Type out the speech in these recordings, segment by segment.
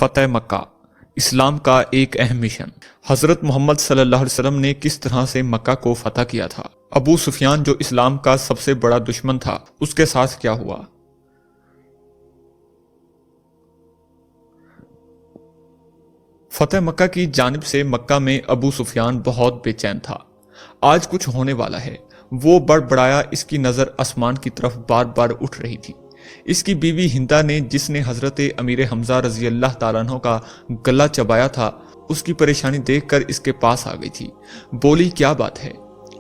فتح مکہ، اسلام کا ایک اہم مشن۔ حضرت محمد صلی اللہ علیہ وسلم نے کس طرح سے مکہ کو فتح کیا تھا؟ ابو سفیان جو اسلام کا سب سے بڑا دشمن تھا، اس کے ساتھ کیا ہوا؟ فتح مکہ کی جانب سے مکہ میں ابو سفیان بہت بے چین تھا۔ آج کچھ ہونے والا ہے، وہ بڑبڑایا۔ اس کی نظر آسمان کی طرف بار بار اٹھ رہی تھی۔ اس کی بیوی ہندا نے، جس نے حضرت امیر حمزہ رضی اللہ تعالیٰ عنہ کا گلا چبایا تھا، اس کی پریشانی دیکھ کر اس کے پاس آ گئی تھی۔ بولی، کیا بات ہے؟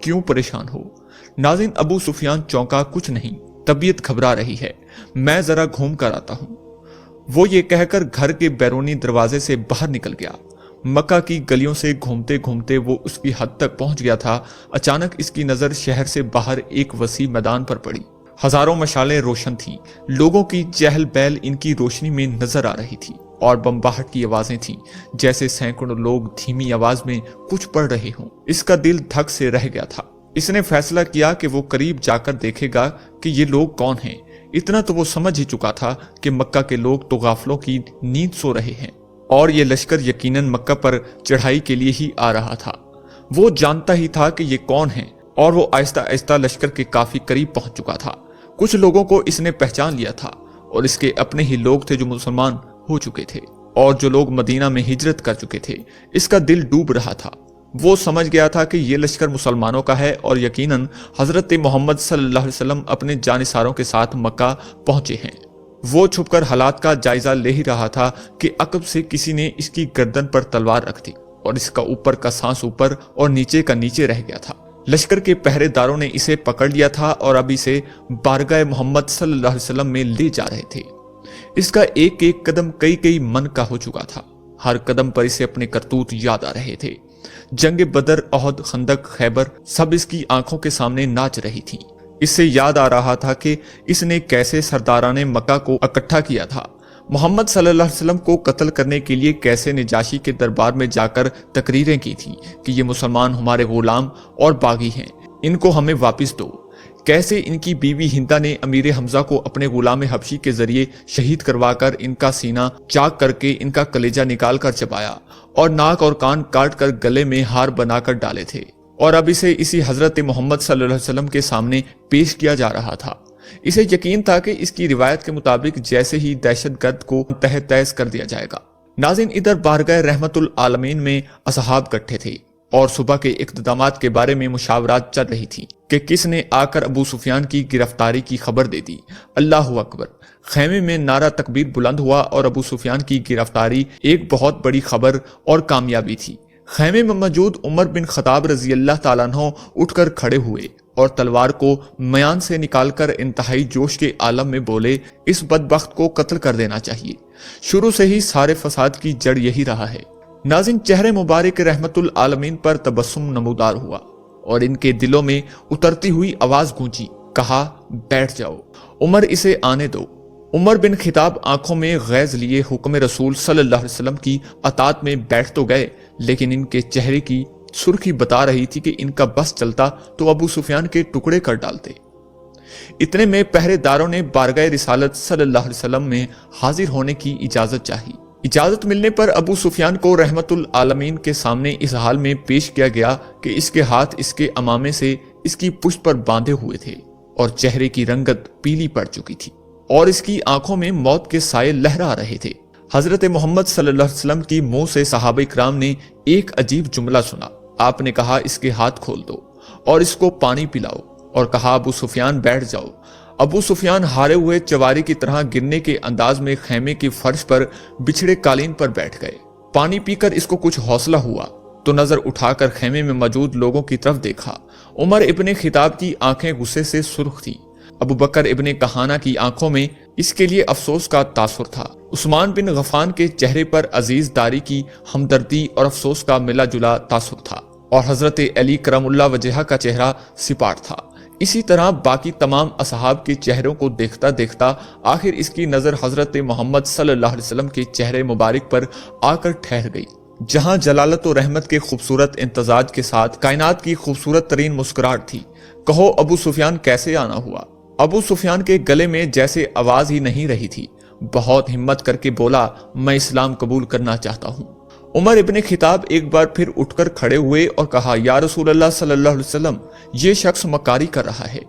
کیوں پریشان ہو؟ ناظرین، ابو سفیان چونکا، کچھ نہیں، طبیعت گھبرا رہی ہے، میں ذرا گھوم کر آتا ہوں۔ وہ یہ کہہ کر گھر کے بیرونی دروازے سے باہر نکل گیا۔ مکہ کی گلیوں سے گھومتے گھومتے وہ اس کی حد تک پہنچ گیا تھا۔ اچانک اس کی نظر شہر سے باہر ایک وسیع میدان پر پڑی۔ ہزاروں مشالیں روشن تھیں، لوگوں کی چہل پہل ان کی روشنی میں نظر آ رہی تھی، اور بمباہٹ کی آوازیں تھیں، جیسے سینکڑوں لوگ دھیمی آواز میں کچھ پڑھ رہے ہوں۔ اس کا دل دھک سے رہ گیا تھا۔ اس نے فیصلہ کیا کہ وہ قریب جا کر دیکھے گا کہ یہ لوگ کون ہیں۔ اتنا تو وہ سمجھ ہی چکا تھا کہ مکہ کے لوگ تو غافلوں کی نیند سو رہے ہیں، اور یہ لشکر یقیناً مکہ پر چڑھائی کے لیے ہی آ رہا تھا۔ وہ جانتا ہی تھا کہ یہ کون ہیں، اور وہ آہستہ آہستہ لشکر کے کافی قریب پہنچ چکا تھا۔ کچھ لوگوں کو اس نے پہچان لیا تھا، اور اس کے اپنے ہی لوگ تھے جو مسلمان ہو چکے تھے، اور جو لوگ مدینہ میں ہجرت کر چکے تھے۔ اس کا دل ڈوب رہا تھا۔ وہ سمجھ گیا تھا کہ یہ لشکر مسلمانوں کا ہے، اور یقیناً حضرت محمد صلی اللہ علیہ وسلم اپنے جانثاروں کے ساتھ مکہ پہنچے ہیں۔ وہ چھپ کر حالات کا جائزہ لے ہی رہا تھا کہ عقب سے کسی نے اس کی گردن پر تلوار رکھ دی، اور اس کا اوپر کا سانس اوپر اور نیچے کا نیچے رہ گیا تھا۔ لشکر کے پہرے داروں نے اسے پکڑ لیا تھا، اور اب اسے بارگاہ محمد صلی اللہ علیہ وسلم میں لے جا رہے تھے۔ اس کا ایک ایک قدم کئی من کا ہو چکا تھا۔ ہر قدم پر اسے اپنے کرتوت یاد آ رہے تھے۔ جنگ بدر، احد، خندق، خیبر، سب اس کی آنکھوں کے سامنے ناچ رہی تھی۔ اس سے یاد آ رہا تھا کہ اس نے کیسے سرداران مکہ کو اکٹھا کیا تھا، محمد صلی اللہ علیہ وسلم کو قتل کرنے کے لیے کیسے نجاشی کے دربار میں جا کر تقریریں کی تھی کہ یہ مسلمان ہمارے غلام اور باغی ہیں، ان کو ہمیں واپس دو۔ کیسے ان کی بیوی ہندا نے امیر حمزہ کو اپنے غلام حبشی کے ذریعے شہید کروا کر ان کا سینہ چاک کر کے ان کا کلیجہ نکال کر چبایا، اور ناک اور کان کاٹ کر گلے میں ہار بنا کر ڈالے تھے، اور اب اسے اسی حضرت محمد صلی اللہ علیہ وسلم کے سامنے پیش کیا جا رہا تھا۔ اسے یقین تھا کہ اس کی روایت کے مطابق جیسے ہی دہشت گرد کو تحت تیز کر دیا جائے گا۔ ناظرین، ادھر بارگاہ رحمت العالمین میں اصحاب کٹھے تھے، اور صبح کے اقدامات کے بارے میں مشاورات چل رہی تھی کہ کس نے آ کر ابو سفیان کی گرفتاری کی خبر دے دی۔ اللہ اکبر! خیمے میں نعرہ تکبیر بلند ہوا، اور ابو سفیان کی گرفتاری ایک بہت بڑی خبر اور کامیابی تھی۔ خیمے میں موجود عمر بن خطاب رضی اللہ تعالیٰ عنہ اٹھ کر کھڑے ہوئے، اور تلوار کو میان سے نکال کر انتہائی جوش کے عالم میں بولے، اس بدبخت کو قتل کر دینا چاہیے۔ شروع سے ہی سارے فساد کی جڑ یہی رہا ہے۔ ناظرین، چہرے مبارک رحمت العالمین پر تبسم نمودار ہوا، اور ان کے دلوں میں اترتی ہوئی آواز گونجی، کہا، بیٹھ جاؤ عمر، اسے آنے دو۔ عمر بن خطاب آنکھوں میں غیظ لیے حکم رسول صلی اللہ علیہ وسلم کی اطاعت میں بیٹھ تو گئے، لیکن ان کے چہرے کی سرخی بتا رہی تھی کہ ان کا بس چلتا تو ابو سفیان کے ٹکڑے کر ڈالتے۔ اتنے میں پہرے داروں نے بارگاہ رسالت صلی اللہ علیہ وسلم میں حاضر ہونے کی اجازت چاہی۔ اجازت ملنے پر ابو سفیان کو رحمت العالمین کے سامنے اس حال میں پیش کیا گیا کہ اس کے ہاتھ اس کے امامے سے اس کی پشت پر باندھے ہوئے تھے، اور چہرے کی رنگت پیلی پڑ چکی تھی، اور اس کی آنکھوں میں موت کے سائے لہرا رہے تھے۔ حضرت محمد صلی اللہ علیہ وسلم کی منہ سے صحابہ کرام نے ایک عجیب جملہ سنا۔ آپ نے کہا، اس کے ہاتھ کھول دو اور اس کو پانی پلاؤ، اور کہا، ابو سفیان بیٹھ جاؤ۔ ابو سفیان ہارے ہوئے چواری کی طرح گرنے کے انداز میں خیمے کی فرش پر بچھڑے قالین پر بیٹھ گئے۔ پانی پی کر اس کو کچھ حوصلہ ہوا تو نظر اٹھا کر خیمے میں موجود لوگوں کی طرف دیکھا۔ عمر ابن خطاب کی آنکھیں غصے سے سرخ تھی۔ ابو بکر ابن کہانہ کی آنکھوں میں اس کے لیے افسوس کا تاثر تھا۔ عثمان بن غفان کے چہرے پر عزیز داری کی ہمدردی اور افسوس کا ملا جلا تاثر تھا، اور حضرت علی کرم اللہ وجہہ کا چہرہ سپاٹ تھا۔ اسی طرح باقی تمام اصحاب کے چہروں کو دیکھتا دیکھتا آخر اس کی نظر حضرت محمد صلی اللہ علیہ وسلم کے چہرے مبارک پر آ کر ٹھہر گئی، جہاں جلالت و رحمت کے خوبصورت امتزاج کے ساتھ کائنات کی خوبصورت ترین مسکراہٹ تھی۔ کہو ابو سفیان، کیسے آنا ہوا؟ ابو سفیان کے گلے میں جیسے آواز ہی نہیں رہی تھی، बहुत हिम्मत करके बोला, मैं इस्लाम कबूल करना चाहता हूँ। उमर इब्ने खिताब एक बार फिर उठकर खड़े हुए और कहा, या रसूल अल्लाह सल्लल्लाहु अलैहि वसल्लम, ये शख्स मक्कारी कर रहा है,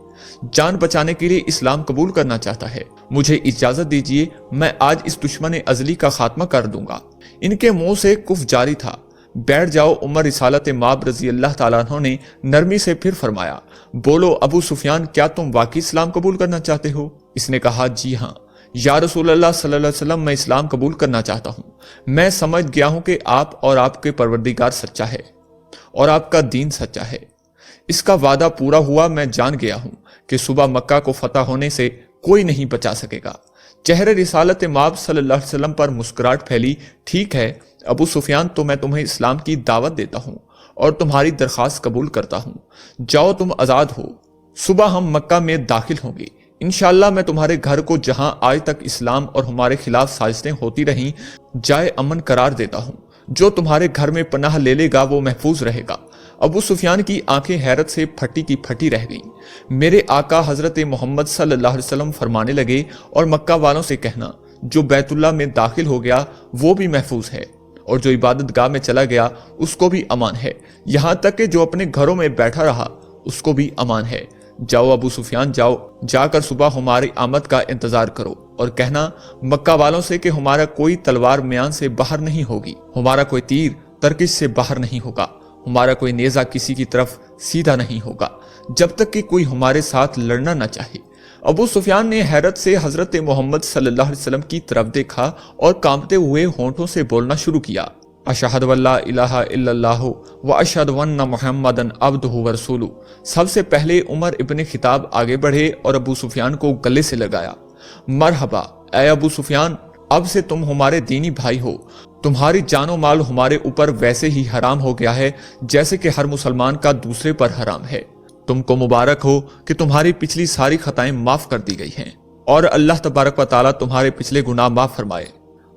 जान बचाने के लिए इस्लाम कबूल करना चाहता है। मुझे इजाजत दीजिए, मैं आज इस दुश्मन अजली का खात्मा कर दूंगा। इनके मुंह से कुफ जारी था। बैठ जाओ। उमर रिसालत माब रजी अल्लाह ताला अन्हु ने नरमी से फिर फरमाया, बोलो अबू सुफियान, क्या तुम वाकई इस्लाम कबूल करना चाहते हो? इसने कहा, जी हाँ या रसूल अल्लाह सल्लल्लाहु अलैहि वसल्लम, मैं इस्लाम कबूल करना चाहता हूँ। मैं समझ गया हूँ कि आप और आपके परवरदिगार सच्चा है और आपका दीन सच्चा है। इसका वादा पूरा हुआ। मैं जान गया हूँ कि सुबह मक्का को फतह होने से कोई नहीं बचा सकेगा। चेहरे रिसालत माब सल्लल्लाहु अलैहि वसल्लम पर मुस्कुराहट फैली। ठीक है अबू सुफियान, तो मैं तुम्हें इस्लाम की दावत देता हूँ और तुम्हारी दरख्वास्त कबूल करता हूँ। जाओ, तुम आजाद हो। सुबह हम मक्का में दाखिल होंगे। इंशाअल्लाह मैं तुम्हारे घर को, जहां आज तक इस्लाम और हमारे खिलाफ साजिशें होती रहीं, जाए अमन करार देता हूं। जो तुम्हारे घर में पनाह ले लेगा वो महफूज रहेगा। अबू सुफियान की आंखें हैरत से फटी की फटी रह गईं। मेरे आका हजरत मोहम्मद सल्लल्लाहु अलैहि वसल्लम फरमाने लगे, और मक्का वालों से कहना, जो बैतुल्लाह में दाखिल हो गया वो भी महफूज है, और जो इबादत गाह में चला गया उसको भी अमान है। यहां तक कि जो अपने घरों में बैठा रहा उसको भी अमान है। जाओ अबू सुफियान, जाओ, जाकर सुबह हमारी आमद का इंतजार करो और कहना मक्का वालों से कि हमारा कोई तलवार म्यान से बाहर नहीं होगी, हमारा कोई तीर तरकिश से बाहर नहीं होगा, हमारा कोई नेजा किसी की तरफ सीधा नहीं होगा, जब तक कि कोई हमारे साथ लड़ना न चाहे। अबू सुफियान ने हैरत से हजरत मोहम्मद सल्लल्लाहु अलैहि वसल्लम की तरफ देखा और कांपते हुए होंठों से बोलना शुरू किया, अशहदु अल्ला इलाहा इल्लल्लाहु व अशहदु अन्ना मुहम्मदन अब्दुहु व रसूलु। सबसे पहले उमर इब्ने खिताब आगे बढ़े और अबू सुफियान को गले से लगाया। मरहबा ऐ अबू सुफियान, अब से तुम हमारे दीनी भाई हो। तुम्हारी जानो माल हमारे ऊपर वैसे ही हराम हो गया है जैसे कि हर मुसलमान का दूसरे पर हराम है। तुमको मुबारक हो कि तुम्हारी पिछली सारी खताएं माफ कर दी गई हैं और अल्लाह तबारक व तआला तुम्हारे पिछले गुनाह माफ फरमाए।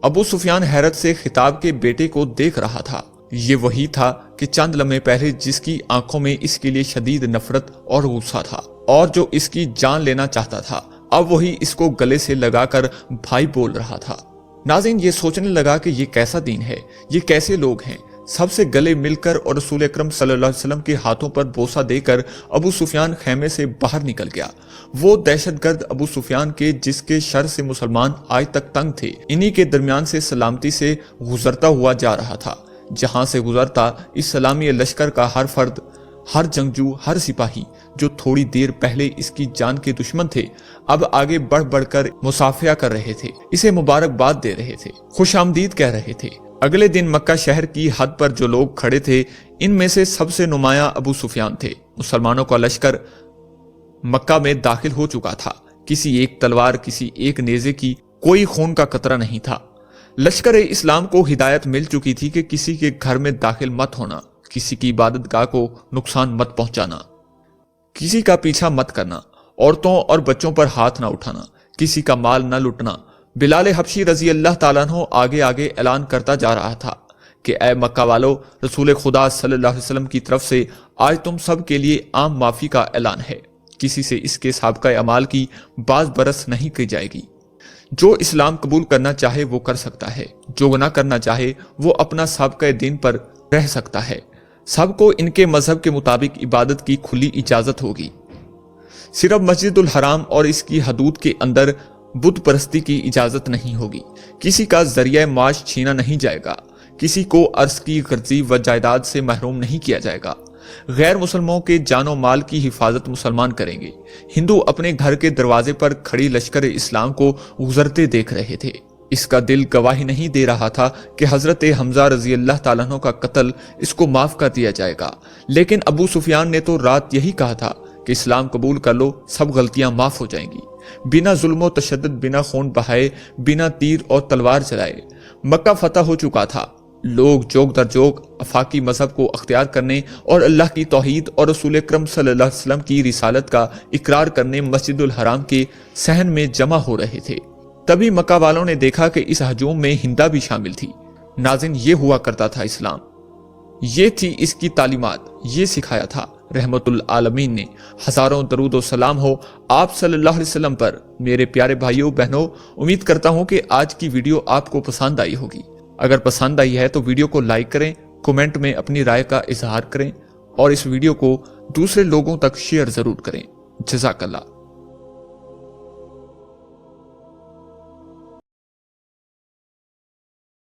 अबू सुफियान हैरत से खिताब के बेटे को देख रहा था। ये वही था कि चंद लम्हे पहले जिसकी आंखों में इसके लिए शदीद नफरत और गुस्सा था और जो इसकी जान लेना चाहता था, अब वही इसको गले से लगाकर भाई बोल रहा था। नाज़रीन, ये सोचने लगा कि ये कैसा दीन है, ये कैसे लोग हैं। सबसे गले मिलकर और रसूल अकरम सल्लल्लाहु अलैहि वसल्लम के हाथों पर बोसा देकर अबू सुफियान खेमे से बाहर निकल गया। वो दहशतगर्द अबू सुफियान के जिसके शर से मुसलमान आज तक तंग थे, इन्हीं के दरमियान से सलामती से गुजरता हुआ जा रहा था। जहां से गुजरता इस सलामी लश्कर का हर फर्द, हर जंगजू, हर सिपाही जो थोड़ी देर पहले इसकी जान के दुश्मन थे, अब आगे बढ़ बढ़कर मुसाफिया कर रहे थे, इसे मुबारकबाद दे रहे थे, खुशामदीद कह रहे थे। अगले दिन मक्का शहर की हद पर जो लोग खड़े थे, इनमें से सबसे नुमाया अबू सुफियान थे। मुसलमानों का लश्कर मक्का में दाखिल हो चुका था। किसी एक तलवार, किसी एक नेजे की कोई खून का कतरा नहीं था। लश्कर इस्लाम को हिदायत मिल चुकी थी कि किसी के घर में दाखिल मत होना, किसी की इबादत गाह को नुकसान मत पहुंचाना, किसी का पीछा मत करना, औरतों और बच्चों पर हाथ ना उठाना, किसी का माल न लुटना। बिलाल हबशी रजी अल्लाह ताला अन्हु आगे आगे ऐलान करता जा रहा था कि ऐ मक्का वालों, रसूल खुदा सल्लल्लाहु अलैहि वसल्लम की तरफ से आज तुम सब के लिए आम माफी का ऐलान है। किसी से इसके साबिक़ा अमाल की बाज बरस नहीं की जाएगी। जो इस्लाम कबूल करना चाहे वो कर सकता है, जो गुनाह करना चाहे वो अपना साबिक़ा दीन पर रह सकता है। सबको इनके मजहब के मुताबिक इबादत की खुली इजाजत होगी। सिर्फ मस्जिदुल हराम और इसकी हदूद के अंदर बुत परस्ती की इजाजत नहीं होगी। किसी का जरिया माश छीना नहीं जाएगा। किसी को अर्ज की गर्जी व जायदाद से महरूम नहीं किया जाएगा। गैर मुसलमानों के जानो माल की हिफाजत मुसलमान करेंगे। हिंदू अपने घर के दरवाजे पर खड़ी लश्कर इस्लाम को गुजरते देख रहे थे। इसका दिल गवाही नहीं दे रहा था कि हजरत हमजा रजी अल्लाह ताला अन्हु का कत्ल इसको माफ कर दिया जाएगा। लेकिन अबू सुफियान ने तो रात यही कहा था कि इस्लाम कबूल कर लो, सब गलतियां माफ हो जाएंगी। बिना जुल्म तशद्दुद, बिना खून बहाए, बिना तीर और तलवार चलाए मक्का फतह हो चुका था। लोग जोग दर जोग अफाकी मजहब को अख्तियार करने और अल्लाह की तौहीद और रसूल अकरम सल्लल्लाहु अलैहि वसल्लम की रिसालत का इकरार करने मस्जिदुल हराम के सहन में जमा हो रहे थे। तभी मक्का वालों ने देखा कि इस हजूम में हिंदा भी शामिल थी। नाज़रीन, ये हुआ करता था इस्लाम, ये थी इसकी तालीमात, ये सिखाया था रहमतुल आलमीन ने हजारों दरूद और सलाम हो आप सल्लल्लाहु अलैहि वसल्लम पर। मेरे प्यारे भाइयों बहनों, उम्मीद करता हूं कि आज की वीडियो आपको पसंद आई होगी। अगर पसंद आई है तो वीडियो को लाइक करें, कमेंट में अपनी राय का इजहार करें और इस वीडियो को दूसरे लोगों तक शेयर जरूर करें। जज़ाकल्लाह।